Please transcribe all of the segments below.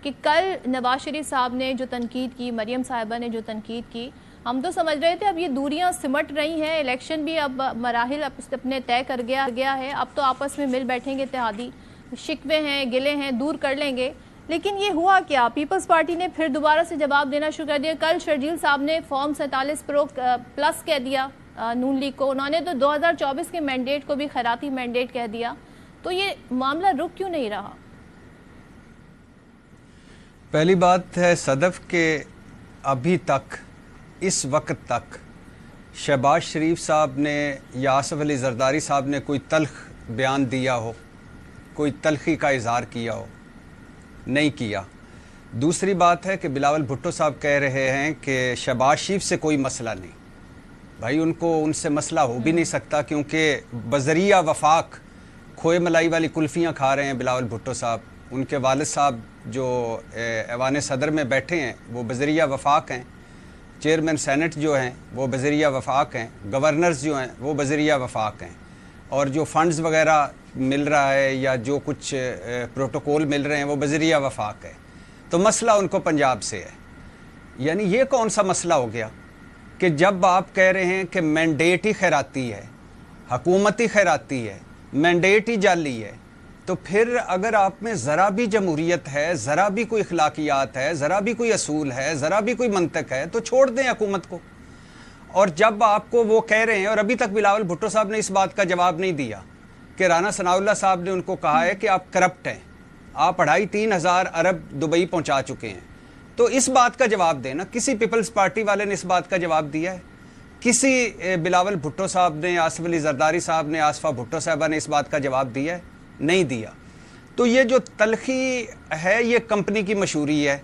کہ کل نواز شریف صاحب نے جو تنقید کی، مریم صاحبہ نے جو تنقید کی، ہم تو سمجھ رہے تھے اب یہ دوریاں سمٹ رہی ہیں، الیکشن بھی اب مراحل اپنے طے کر گیا ہے، اب تو آپس میں مل بیٹھیں گے، اتحادی شکوے ہیں، گلے ہیں، دور کر لیں گے. لیکن یہ ہوا کیا؟ پیپلز پارٹی نے پھر دوبارہ سے جواب دینا شروع کر دیا. کل شرجیل صاحب نے فارم 47 پرو پلس کہہ دیا نون لیگ کو، انہوں نے تو 2024 کے مینڈیٹ کو بھی خیراتی مینڈیٹ کہہ دیا. تو یہ معاملہ رک کیوں نہیں رہا؟ پہلی بات ہے صدف کہ ابھی تک اس وقت تک شہباز شریف صاحب نے یا آصف علی زرداری صاحب نے کوئی تلخ بیان دیا ہو، کوئی تلخی کا اظہار کیا ہو، نہیں کیا. دوسری بات ہے کہ بلاول بھٹو صاحب کہہ رہے ہیں کہ شہباز شریف سے کوئی مسئلہ نہیں. بھائی ان سے مسئلہ ہو بھی نہیں سکتا، کیونکہ بذریعہ وفاق کھوئے ملائی والی کلفیاں کھا رہے ہیں بلاول بھٹو صاحب. ان کے والد صاحب جو ایوان صدر میں بیٹھے ہیں وہ بذریعہ وفاق ہیں، چیئرمین سینٹ جو ہیں وہ بذریعہ وفاق ہیں، گورنرز جو ہیں وہ بذریعہ وفاق ہیں، اور جو فنڈز وغیرہ مل رہا ہے یا جو کچھ پروٹوکول مل رہے ہیں وہ بذریعہ وفاق ہے. تو مسئلہ ان کو پنجاب سے ہے. یعنی یہ کون سا مسئلہ ہو گیا کہ جب آپ کہہ رہے ہیں کہ مینڈیٹ ہی خیراتی ہے، حکومت ہی خیراتی ہے، مینڈیٹ ہی جعلی ہے، تو پھر اگر آپ میں ذرا بھی جمہوریت ہے، ذرا بھی کوئی اخلاقیات ہے، ذرا بھی کوئی اصول ہے، ذرا بھی کوئی منطق ہے، تو چھوڑ دیں حکومت کو. اور جب آپ کو وہ کہہ رہے ہیں، اور ابھی تک بلاول بھٹو صاحب نے اس بات کا جواب نہیں دیا کہ رانا ثناء اللہ صاحب نے ان کو کہا ہے کہ آپ کرپٹ ہیں، آپ 2.5-3 ہزار ارب دبئی پہنچا چکے ہیں. تو اس بات کا جواب دینا. کسی پیپلز پارٹی والے نے اس بات کا جواب دیا ہے؟ کسی بلاول بھٹو صاحب نے، آصف علی زرداری صاحب نے، آصفہ بھٹو صاحبہ نے اس بات کا جواب دیا ہے؟ نہیں دیا. تو یہ جو تلخی ہے یہ کمپنی کی مشہوری ہے،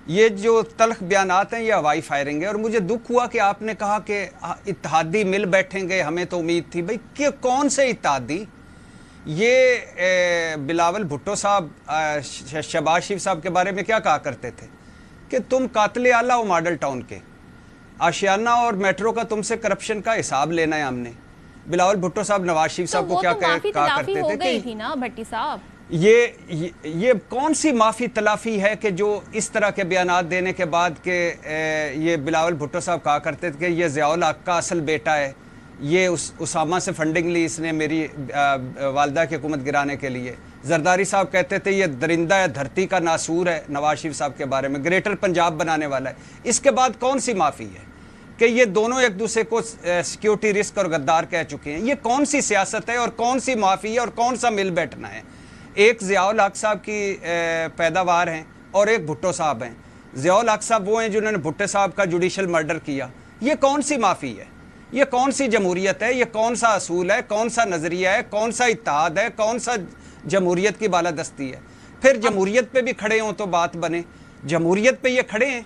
یہ جو تلخ بیانات ہیں یہ ہوائی فائرنگ ہے. اور مجھے دکھ ہوا کہ آپ نے کہا کہ اتحادی مل بیٹھیں گے، ہمیں تو امید تھی. بھئی کہ کون سے اتحادی؟ یہ بلاول بھٹو صاحب شہباز شریف صاحب کے بارے میں کیا کہا کرتے تھے کہ تم قاتل اعلیٰ ہو ماڈل ٹاؤن کے، آشیانہ اور میٹرو کا تم سے کرپشن کا حساب لینا ہے ہم نے. بلاول بھٹو صاحب نواز شریف صاحب کو کیا کہا کرتے تھے ہو گئی تھی نا بھٹی صاحب. یہ کون سی معافی تلافی ہے کہ جو اس طرح کے بیانات دینے کے بعد کہ یہ بلاول بھٹو صاحب کہا کرتے تھے کہ یہ ضیاء الحق کا اصل بیٹا ہے، یہ اسامہ سے فنڈنگ لی اس نے میری والدہ کی حکومت گرانے کے لیے. زرداری صاحب کہتے تھے یہ درندہ ہے، دھرتی کا ناسور ہے نواز شریف صاحب کے بارے میں، گریٹر پنجاب بنانے والا ہے. اس کے بعد کون سی معافی ہے کہ یہ دونوں ایک دوسرے کو سیکیورٹی رسک اور غدار کہہ چکے ہیں؟ یہ کون سی سیاست ہے اور کون سی معافی ہے اور کون سا مل بیٹھنا ہے؟ ایک ضیاء الحق صاحب کی پیداوار ہیں اور ایک بھٹو صاحب ہیں. ضیاء الحق صاحب وہ ہیں جنہوں نے بھٹو صاحب کا جوڈیشل مرڈر کیا. یہ کون سی معافی ہے؟ یہ کون سی جمہوریت ہے؟ یہ کون سا اصول ہے؟ کون سا نظریہ ہے؟ کون سا اتحاد ہے؟ کون سا جمہوریت کی بالادستی ہے؟ پھر جمہوریت پہ بھی کھڑے ہوں تو بات بنے. جمہوریت پہ یہ کھڑے ہیں،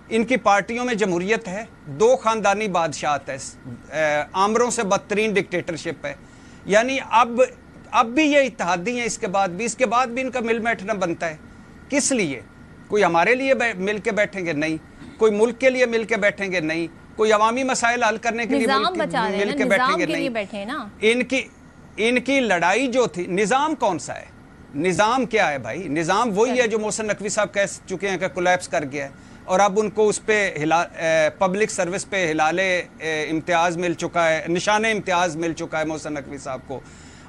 ان کی پارٹیوں میں جمہوریت ہے، 2 خاندانی بادشاہت ہے، آمروں سے بدترین ڈکٹیٹرشپ ہے. یعنی اب بھی یہ اتحادی ہیں، اس کے بعد بھی ان کا مل بیٹھنا بنتا ہے. کس لیے؟ کوئی ہمارے لیے مل کے بیٹھیں گے؟ نہیں. کوئی ملک کے لیے مل کے بیٹھیں گے؟ نہیں. کوئی عوامی مسائل حل کرنے کے لیے مل کے بیٹھیں گے؟ نہیں. ان کی لڑائی جو تھی، نظام کون سا ہے؟ نظام کیا ہے بھائی؟ نظام وہی ہے جو محسن نقوی صاحب کہہ چکے ہیں کہ کولیپس کر گیا ہے، اور اب ان کو اس پہ پبلک سروس پہ ہلال امتیاز مل چکا ہے، نشان امتیاز مل چکا ہے محسن نقوی صاحب کو،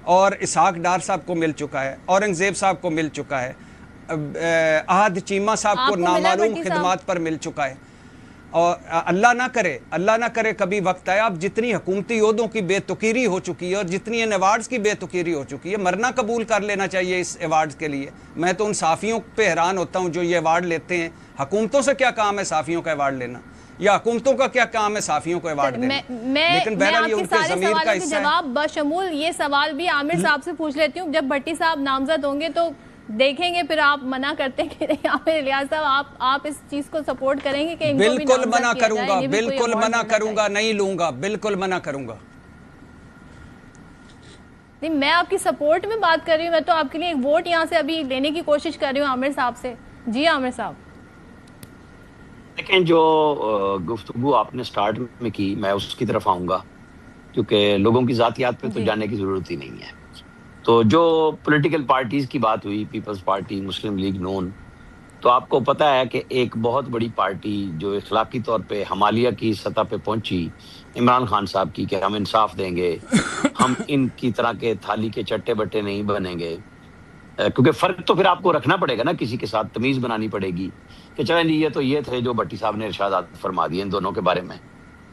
اور اسحاق ڈار صاحب کو مل چکا ہے، اورنگزیب صاحب کو مل چکا ہے، احد چیمہ صاحب کو نامعلوم خدمات پر مل چکا ہے. اور اللہ نہ کرے کبھی وقت آئے، اب جتنی حکومتی عہدوں کی بے تقیری ہو چکی ہے اور جتنی ان ایوارڈز کی بے تقیری ہو چکی ہے، مرنا قبول کر لینا چاہیے اس ایوارڈز کے لیے. میں تو ان صحافیوں پہ حیران ہوتا ہوں جو یہ ایوارڈ لیتے ہیں. حکومتوں سے کیا کام ہے صحافیوں کا ایوارڈ لینا، یا حکومتوں کا کیا کام ہے صحافیوں کو ایوارڈ دینا؟ لیکن بہرحال یہ ان کے ضمیر کا حصہ ہے. جواب بشمول یہ سوال بھی عامر صاحب سے پوچھ لیتی ہوں. جب بھٹی صاحب نامزد ہوں گے تو دیکھیں گے پھر آپ منع کرتے ہیں کہ نہیں عامر الیاس صاحب آپ اس چیز کو سپورٹ کریں گے کہ ان کو بھی بالکل منع کروں گا، بالکل منع کروں گا، نہیں لوں گا، بالکل منع کروں گا. نہیں، میں آپ کی سپورٹ میں بات کر رہی ہوں، میں تو آپ کے لیے ایک ووٹ یہاں سے ابھی لینے کی کوشش کر رہی ہوں عامر صاحب سے. جی عامر صاحب. لیکن جو گفتگو آپ نے سٹارٹ میں کی، میں اس کی طرف آؤں گا، کیونکہ لوگوں کی ذاتیات پہ تو جانے کی ضرورت ہی نہیں ہے. تو جو پولیٹیکل پارٹیز کی بات ہوئی، پیپلز پارٹی، مسلم لیگ نون، تو آپ کو پتا ہے کہ ایک بہت بڑی پارٹی جو اخلاقی طور پہ ہمالیہ کی سطح پہ پہنچی عمران خان صاحب کی کہ ہم انصاف دیں گے، ہم ان کی طرح کے تھالی کے چٹے بٹے نہیں بنیں گے، کیونکہ فرق تو پھر آپ کو رکھنا پڑے گا نا، کسی کے ساتھ تمیز بنانی پڑے گی کہ چلیں جی یہ تو یہ تھے جو بھٹی صاحب نے ارشادات فرما دیے ان دونوں کے بارے میں.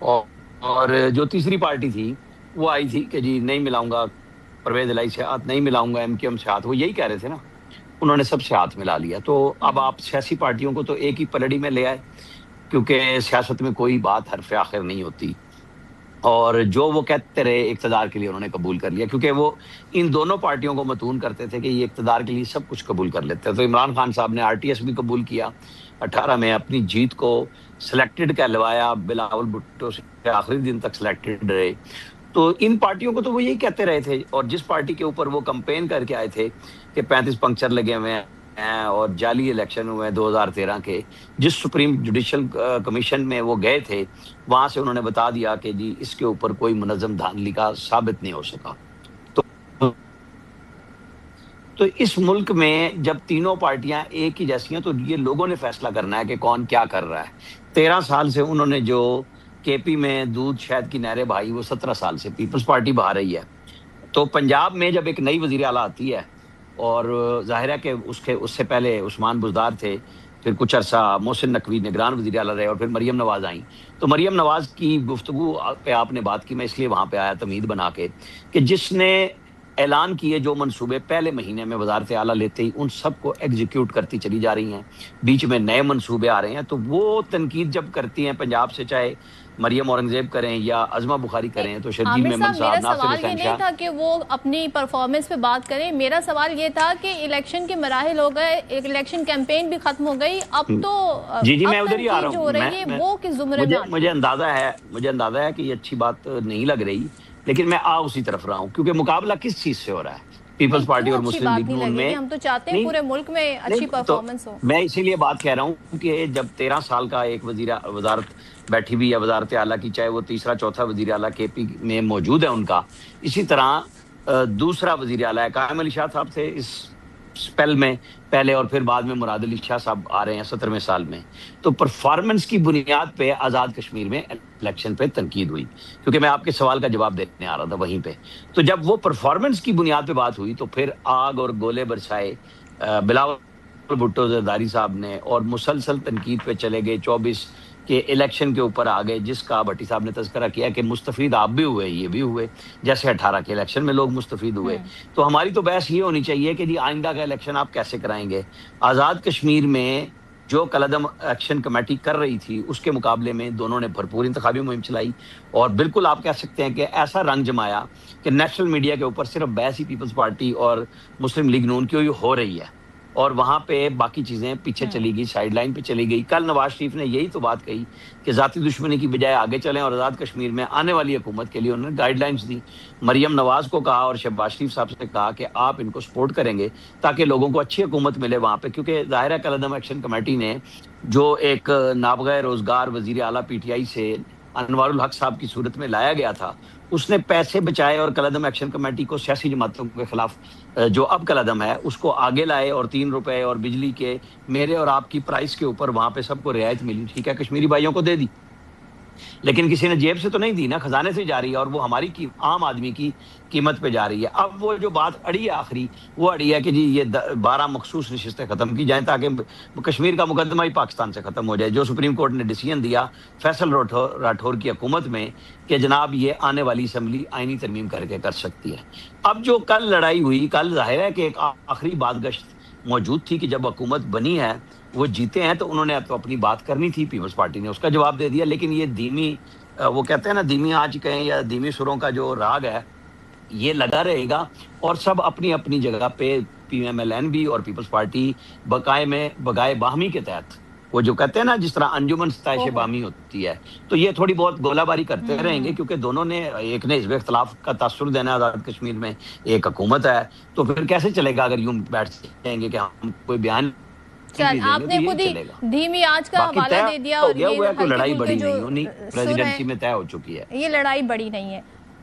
اور جو تیسری پارٹی تھی وہ آئی تھی کہ جی نہیں ملاؤں گا پرویز الہی سے ہاتھ، نہیں ملاؤں گا ایم کیو ایم سے ہاتھ، وہ یہی کہہ رہے تھے نا، انہوں نے سب سے ہاتھ ملا لیا. تو اب آپ سیاسی پارٹیوں کو تو ایک ہی پلڑی میں لے آئے، کیونکہ سیاست میں کوئی بات حرف آخر نہیں ہوتی، اور جو وہ کہتے رہے اقتدار کے لیے انہوں نے قبول کر لیا، کیونکہ وہ ان دونوں پارٹیوں کو متون کرتے تھے کہ یہ اقتدار کے لیے سب کچھ قبول کر لیتے ہیں. تو عمران خان صاحب نے RTS بھی قبول کیا 18 میں، اپنی جیت کو سلیکٹڈ کہلوایا، بلاول بھٹو سے آخری دن تک سلیکٹڈ رہے. تو ان پارٹیوں کو تو وہ یہی کہتے رہے تھے، اور جس پارٹی کے اوپر وہ کمپین کر کے آئے تھے کہ 35 پنکچر لگے ہوئے ہیں اور جعلی الیکشن ہوئے ہیں 2013 کے، جس سپریم جوڈیشل کمیشن میں وہ گئے تھے وہاں سے انہوں نے بتا دیا کہ جی اس کے اوپر کوئی منظم دھاندلی کا ثابت نہیں ہو سکا. تو اس ملک میں جب تینوں پارٹیاں ایک ہی جیسی ہیں تو یہ لوگوں نے فیصلہ کرنا ہے کہ کون کیا کر رہا ہے. 13 سال سے انہوں نے جو KP میں دودھ شہد کی نہریں بہائی، وہ 17 سال سے پیپلز پارٹی بہا رہی ہے. تو پنجاب میں جب ایک نئی وزیر اعلیٰ آتی ہے، اور ظاہر ہے کہ اس سے پہلے عثمان بزدار تھے، پھر کچھ عرصہ محسن نقوی نگران وزیر اعلیٰ رہے، اور پھر مریم نواز آئیں. تو مریم نواز کی گفتگو پہ آپ نے بات کی، میں اس لیے وہاں پہ آیا تمہید بنا کے کہ جس نے اعلان کیے جو منصوبے پہلے مہینے میں وزارت اعلیٰ لیتے ہی ان سب کو ایگزیکیوٹ کرتی چلی جا رہی ہیں، بیچ میں نئے منصوبے آ رہے ہیں. تو وہ تنقید جب کرتی ہیں پنجاب سے، چاہے مریم اورنگزیب کریں یا عظمہ بخاری کریں، تو شرجیل عامر میمن صاحب، صاحب، میرا ناصر سوال یہ حسین نہیں شاہ. تھا کہ وہ اپنی پرفارمنس پہ بات کریں، میرا سوال یہ تھا کہ الیکشن کے مراحل ہو گئے، الیکشن کیمپین بھی ختم ہو گئی، اب تو جی اب میں ادھر ہی آ رہا تنقید جو ہو ہوں. رہی ہے وہ کس زمرے میں آتی مجھے ہے؟ اندازہ ہے کہ یہ اچھی بات نہیں لگ رہی، لیکن میں اسی طرف رہا ہوں، کیونکہ مقابلہ کس چیز سے ہو رہا ہے؟ نہیں، پیپلز پارٹی کیوں اور اچھی مسلم بات لیگ نہیں نون لگے گی؟ میں. ہم تو چاہتے ہیں نہیں پورے ملک میں اچھی نہیں تو پرفارمنس ہو. میں اسی لیے بات کہہ رہا ہوں کہ جب 13 سال کا ایک وزارت بیٹھی ہوئی ہے وزارت اعلیٰ کی، چاہے وہ تیسرا چوتھا وزیر اعلیٰ KP میں موجود ہے ان کا، اسی طرح دوسرا وزیر اعلیٰ قائم علی شاہ صاحب تھے اس سپیل میں پہلے، اور پھر بعد میں مراد علی شاہ صاحب آ رہے ہیں 17ویں سال میں. تو پرفارمنس کی بنیاد پہ آزاد کشمیر میں الیکشن پہ تنقید ہوئی، کیونکہ میں آپ کے سوال کا جواب دینے آ رہا تھا وہیں پہ. تو جب وہ پرفارمنس کی بنیاد پہ بات ہوئی تو پھر آگ اور گولے برسائے بلاول بھٹو زرداری صاحب نے، اور مسلسل تنقید پہ چلے گئے. 24 کے الیکشن کے اوپر آ گئے، جس کا بھٹی صاحب نے تذکرہ کیا کہ مستفید آپ بھی ہوئے، یہ بھی ہوئے، جیسے 18 کے الیکشن میں لوگ مستفید ہوئے. تو ہماری تو بحث یہ ہونی چاہیے کہ جی آئندہ کا الیکشن آپ کیسے کرائیں گے؟ آزاد کشمیر میں جو کالعدم ایکشن کمیٹی کر رہی تھی اس کے مقابلے میں دونوں نے بھرپور انتخابی مہم چلائی، اور بالکل آپ کہہ سکتے ہیں کہ ایسا رنگ جمایا کہ نیشنل میڈیا کے اوپر صرف بحث ہی پیپلز پارٹی اور مسلم لیگ نون کی ہو رہی ہے، اور وہاں پہ باقی چیزیں پیچھے چلی گئی، سائیڈ لائن پہ چلی گئی. کل نواز شریف نے یہی تو بات کہی کہ ذاتی دشمنی کی بجائے آگے چلیں، اور آزاد کشمیر میں آنے والی حکومت کے لیے انہوں نے گائیڈ لائنز دی. مریم نواز کو کہا اور شہباز شریف صاحب سے کہا کہ آپ ان کو سپورٹ کریں گے تاکہ لوگوں کو اچھی حکومت ملے وہاں پہ، کیونکہ ظاہر ہے کالعدم ایکشن کمیٹی نے جو ایک نابغہ روزگار وزیر اعلیٰ PTI سے انوار الحق صاحب کی صورت میں لایا گیا تھا، اس نے پیسے بچائے اور کالعدم ایکشن کمیٹی کو سیاسی جماعتوں کے خلاف جو اب کالعدم ہے اس کو آگے لائے، اور 3 روپے اور بجلی کے میرے اور آپ کی پرائس کے اوپر وہاں پہ سب کو رعایت ملی. ٹھیک ہے، کشمیری بھائیوں کو دے دی، لیکن کسی نے جیب سے تو نہیں دی نا، خزانے سے جا رہی ہے، اور وہ ہماری عام آدمی کی قیمت پہ جا رہی ہے. اب وہ جو بات اڑی ہے آخری، وہ اڑی ہے کہ جی یہ 12 مخصوص نشستیں ختم کی جائیں تاکہ کشمیر کا مقدمہ ہی پاکستان سے ختم ہو جائے، جو سپریم کورٹ نے ڈیسیژن دیا فیصل راٹھور کی حکومت میں کہ جناب یہ آنے والی اسمبلی آئینی ترمیم کر کے کر سکتی ہے. اب جو کل لڑائی ہوئی، کل ظاہر ہے کہ ایک آخری بازگشت موجود تھی کہ جب حکومت بنی ہے، وہ جیتے ہیں، تو انہوں نے تو اپنی بات کرنی تھی، پیپلز پارٹی نے اس کا جواب دے دیا. لیکن یہ دھیمی وہ کہتے ہیں نا دھیمی آنچ کہیں یا دھیمی سروں کا جو راگ ہے، یہ لگا رہے گا، اور سب اپنی اپنی جگہ پہ PMLN بھی اور پیپلز پارٹی بقائے باہمی کے تحت، وہ جو کہتے ہیں نا جس طرح انجمن ستائش باہمی ہوتی ہے، تو یہ تھوڑی بہت گولہ باری کرتے رہیں گے، کیونکہ دونوں نے، ایک نے حزب اختلاف کا تاثر دینا ہے آزاد کشمیر میں، ایک حکومت ہے. تو پھر کیسے چلے گا اگر یوں بیٹھ جائیں گے کہ ہم کوئی بیان چل، آپ نے خود ہی دھیمی آنچ کا حوالہ دے دیا، اور یہ کوئی ہلکے لڑائی پھلکے بڑی جو نہیں ہونی، سر پریزیڈنسی ہیں میں طے ہو چکی ہے. یہ لڑائی بڑی نہیں ہے.